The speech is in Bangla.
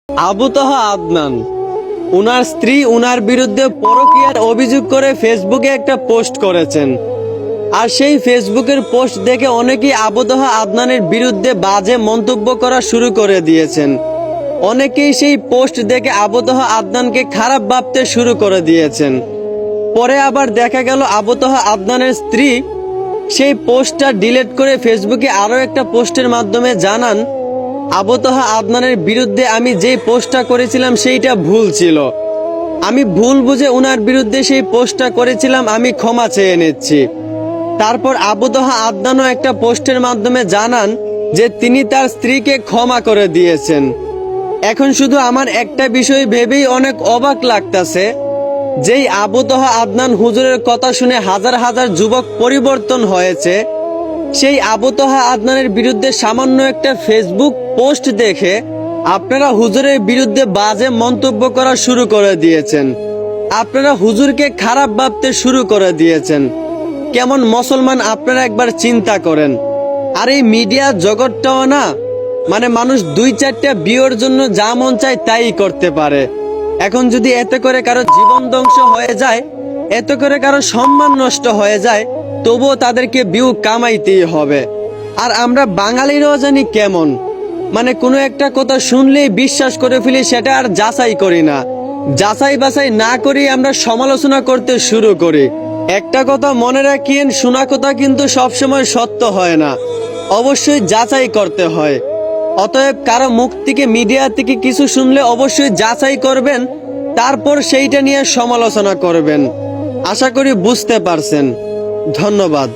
আবু তাহা আদনান উনার স্ত্রী উনার বিরুদ্ধে পরকীয়ার অভিযোগ করে ফেসবুকে একটা পোস্ট করেছেন। আর সেই ফেসবুকের পোস্ট দেখে অনেকেই আবু তাহা আদনানের বিরুদ্ধে বাজে মন্তব্য করা শুরু করে দিয়েছেন। অনেকেই সেই পোস্ট দেখে আবু তাহা আদনানকে খারাপ ভাবতে শুরু করে দিয়েছেন। পরে আবার দেখা গেল আবু তাহা আদনানের স্ত্রী সেই পোস্টটা ডিলিট করে ফেসবুকে আরো একটা পোস্টের মাধ্যমে জানান, আবু তাহা আদনানের বিরুদ্ধে আমি যেই পোস্টটা করেছিলাম সেইটা ভুল ছিল। আমি ভুল বুঝে উনার বিরুদ্ধে সেই পোস্টটা করেছিলাম, আমি ক্ষমা চেয়ে নিচ্ছি। তারপর আবু তাহা আদনানও একটা পোস্টের মাধ্যমে জানান যে তিনি তার স্ত্রীকে ক্ষমা করে দিয়েছেন। এখন শুধু আমার একটা বিষয় ভেবেই অনেক অবাক লাগতাছে, যেই আবু তাহা আদনান হুজুরের কথা শুনে হাজার হাজার যুবক পরিবর্তন হয়েছে, সেই আবু তাহা আদনানের বিরুদ্ধে সামান্য একটা ফেসবুক পোস্ট দেখে আপনারা হুজুরের বিরুদ্ধে বাজে মন্তব্য করা শুরু করে দিয়েছেন। আপনারা হুজুরকে খারাপ ভাবতে শুরু করে দিয়েছেন। কেমন মুসলমান আপনারা একবার চিন্তা করেন। আর এই মিডিয়া জগৎটাও না, মানে মানুষ 2-4টা বিয়ের জন্য যা মন চায় তাই করতে পারে। এখন যদি এতে করে কারো জীবন ধ্বংস হয়ে যায়, এতে করে কারো সম্মান নষ্ট হয়ে যায়, তবুও তাদেরকে ভিউ কামাইতেই হবে। আর আমরা বাঙালিরাও জানি কেমন, মানে কোনো একটা কথা শুনলেই বিশ্বাস করে ফেলি, সেটা আর যাচাই করি না। যাচাই বাছাই না করি আমরা সমালোচনা করতে শুরু করি। একটা কথা মনে রাখিয়েন, শোনা কথা কিন্তু সবসময় সত্য হয় না, অবশ্যই যাচাই করতে হয়। অতএব কারো মুখ থেকে, মিডিয়া থেকে কিছু শুনলে অবশ্যই যাচাই করবেন, তারপর সেইটা নিয়ে সমালোচনা করবেন। আশা করি বুঝতে পারছেন। ধন্যবাদ।